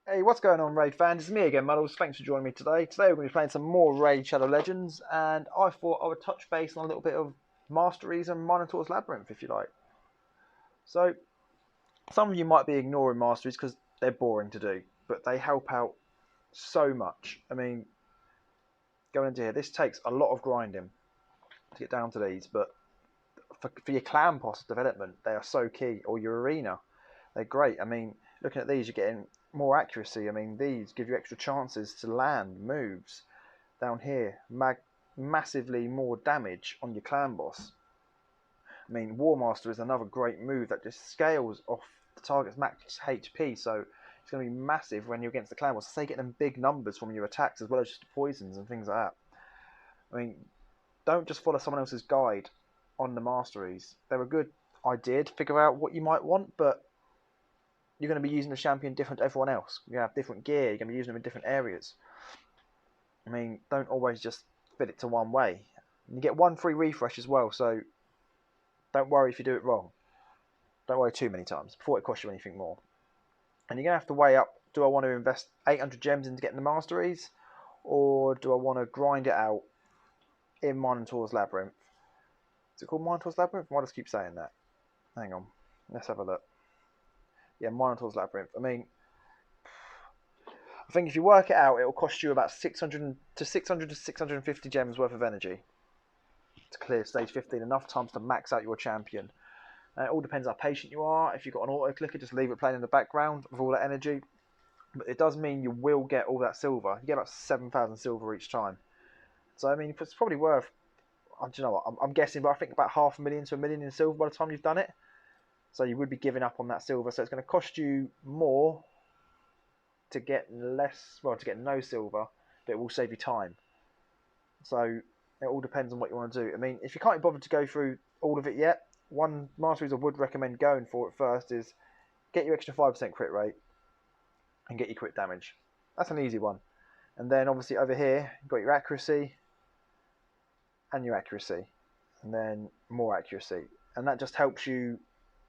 Hey, what's going on, Raid fans? It's me again, Muddles. Thanks for joining me today. Today we're going to be playing some more Raid Shadow Legends, and I thought I would touch base on a little bit of Masteries and Minotaurs Labyrinth, if you like. So, some of you might be ignoring Masteries because they're boring to do, but they help out so much. I mean, going into here, this takes a lot of grinding to get down to these, but for your clan boss development, they are so key, or your arena. They're great. I mean, looking at these, you're getting more accuracy. I mean, these give you extra chances to land moves. Down here, massively more damage on your clan boss. I mean, War Master is another great move that just scales off the target's max HP, so it's going to be massive when you're against the clan boss. So they get them big numbers from your attacks as well as just poisons and things like that. I mean, don't just follow someone else's guide on the masteries. They're a good idea to figure out what you might want, but you're going to be using the champion different to everyone else. You have different gear. You're going to be using them in different areas. I mean, don't always just fit it to one way. You get one free refresh as well, so don't worry if you do it wrong. Don't worry too many times before it costs you anything more. And you're going to have to weigh up, do I want to invest 800 gems into getting the masteries, or do I want to grind it out in Minotaurs Labyrinth? Is it called Minotaurs Labyrinth? Why do I just keep saying that? Hang on, let's have a look. Yeah, Minotaurs Labyrinth. I mean, I think if you work it out, it will cost you about 600 to 650 gems worth of energy to clear stage 15. Enough times to max out your champion. It all depends how patient you are. If you've got an auto clicker, just leave it playing in the background with all that energy. But it does mean you will get all that silver. You get about 7,000 silver each time. So I mean, it's probably worth. Do you know what? I'm guessing, but I think about 500,000 to 1,000,000 in silver by the time you've done it. So you would be giving up on that silver. So it's going to cost you more to get less, well, to get no silver, but it will save you time. So it all depends on what you want to do. I mean, if you can't be bothered to go through all of it yet, one masteries I would recommend going for it first is get your extra 5% crit rate and get your crit damage. That's an easy one. And then obviously over here, you've got your accuracy and your accuracy, and then more accuracy. And that just helps you,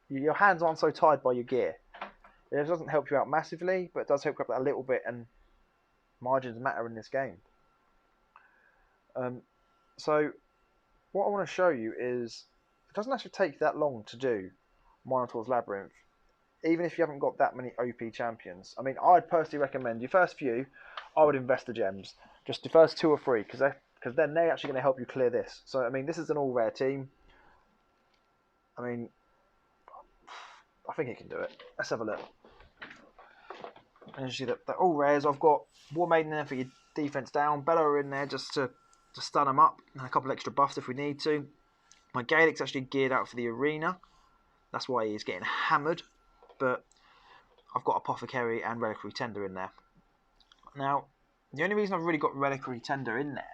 your hands aren't so tied by your gear. It doesn't help you out massively, but it does help you out a little bit, and margins matter in this game. So what I want to show you is it doesn't actually take that long to do Minotaurs Labyrinth, even if you haven't got that many OP champions. I mean, I'd personally recommend your first few, I would invest the gems, just the first 2 or 3, because then they're actually going to help you clear this. So I mean, this is an all rare team. I mean, I think it can do it. Let's have a look. And you see that they're all rares. I've got War Maiden in there for your defense down, Bella in there just to stun them up, and a couple of extra buffs if we need to. My Gaelic's actually geared out for the arena. That's why he's getting hammered. But I've got Apothecary and Reliquary Tender in there. Now, the only reason I've really got Reliquary Tender in there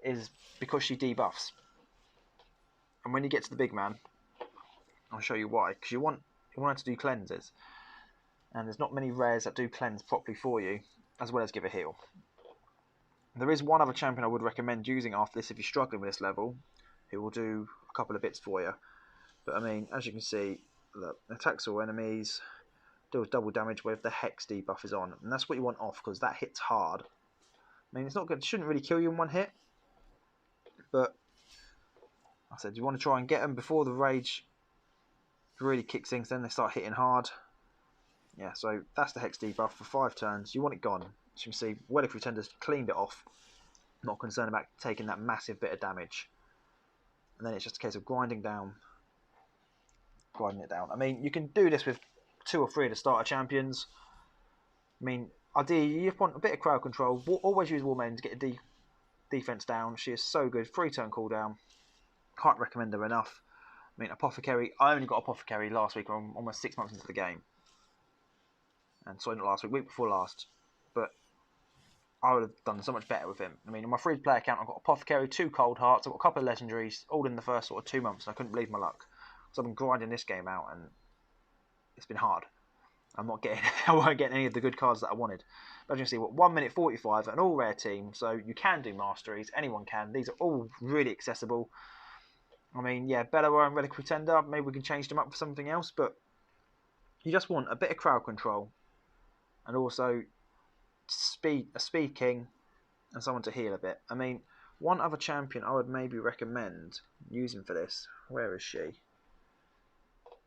is because she debuffs. And when you get to the big man, I'll show you why. Because you want her to do cleanses. And there's not many rares that do cleanse properly for you, as well as give a heal. There is one other champion I would recommend using after this if you're struggling with this level, who will do a couple of bits for you. But I mean, as you can see, look, attacks all enemies, deals double damage with the Hex debuff is on, and that's what you want off because that hits hard. I mean, it's not good; it shouldn't really kill you in one hit, but like I said you want to try and get them before the rage really kicks in. Then they start hitting hard. Yeah, so that's the Hex debuff for 5 turns. You want it gone. As you can see, Reliquary Tender's cleaned it off. Not concerned about taking that massive bit of damage. And then it's just a case of grinding it down. I mean, you can do this with 2 or 3 of the starter champions. I mean, ideally, you want a bit of crowd control. Always use War Maiden to get a defense down. She is so good. 3 turn cooldown. Can't recommend her enough. I mean, Apothecary. I only got Apothecary last week. I'm almost 6 months into the game. And sorry, not last week before last. But I would have done so much better with him. I mean, on my free play account, I've got Apothecary, 2 Cold Hearts, I've got a couple of legendaries, all in the first sort of 2 months, and I couldn't believe my luck. So I've been grinding this game out, and it's been hard. I won't get any of the good cards that I wanted. But as you can see, 1 minute 45, an all rare team, so you can do masteries, anyone can. These are all really accessible. I mean, yeah, Bellower and Reliquary Tender, maybe we can change them up for something else, but you just want a bit of crowd control. and also a speed king, and someone to heal a bit. I mean, one other champion I would maybe recommend using for this. Where is she?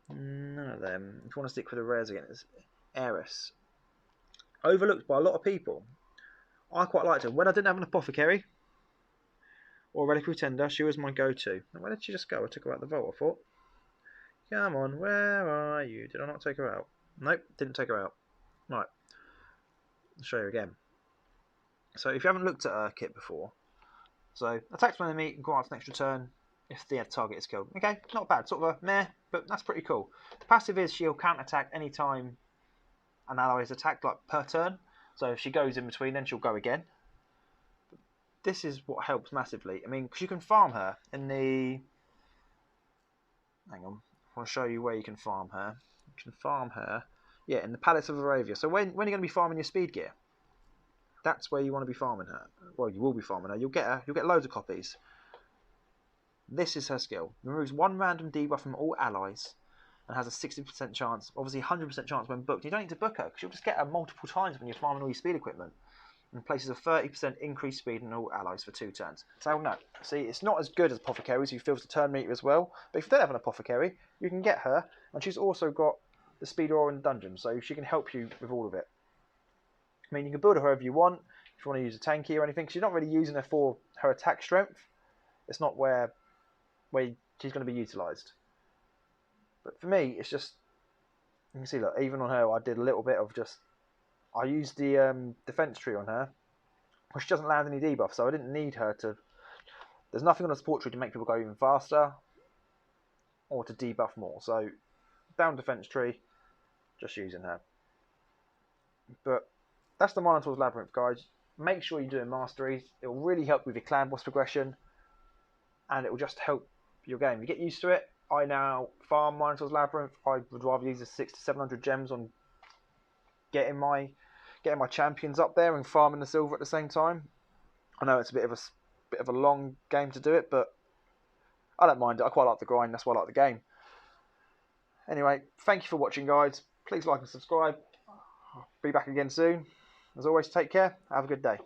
None of them. If you want to stick with the rares again, it's Eris. Overlooked by a lot of people. I quite liked her. When I didn't have an apothecary or a relic pretender, she was my go-to. And where did she just go? I took her out the vault, I thought. Come on, where are you? Did I not take her out? Nope, didn't take her out. Right, I'll show you again. So if you haven't looked at her kit before, so attacks when enemy grants an extra turn if the target is killed. Okay, not bad. Sort of a meh, but that's pretty cool. The passive is she'll counter-attack any time an ally is attacked, like per turn. So if she goes in between, then she'll go again. This is what helps massively. I mean, because you can farm her in the... Hang on. I want to show you where you can farm her. You can farm her, yeah, in the Palace of Aravia. So when you're going to be farming your speed gear, that's where you want to be farming her. Well, you will be farming her. You'll get loads of copies. This is her skill. Removes one random debuff from all allies and has a 60% chance, obviously 100% chance when booked. You don't need to book her because you'll just get her multiple times when you're farming all your speed equipment. And places a 30% increased speed in all allies for 2 turns. So no, see, it's not as good as Apothecaries, who fills the turn meter as well. But if you don't have an Apothecary, you can get her, and she's also got the speed aura in the dungeon, so she can help you with all of it. I mean, you can build her however you want, if you want to use a tanky or anything, because you're not really using her for her attack strength. It's not where she's going to be utilised. But for me, it's just, you can see, look, even on her, I did a little bit of just, I used the defense tree on her, which doesn't land any debuff, so I didn't need her to, there's nothing on the support tree to make people go even faster, or to debuff more, so down defense tree, just using her. But that's the Minotaurs Labyrinth, guys. Make sure you're doing masteries, it will really help with your clan boss progression, and it will just help your game. You get used to it. I now farm Minotaurs Labyrinth. I would rather use the 600 to 700 gems on getting my champions up there and farming the silver at the same time. I know it's a bit of a long game to do it, but I don't mind it. I quite like the grind. That's why I like the game. Anyway, thank you for watching, guys. Please like and subscribe. I'll be back again soon. As always, take care. Have a good day.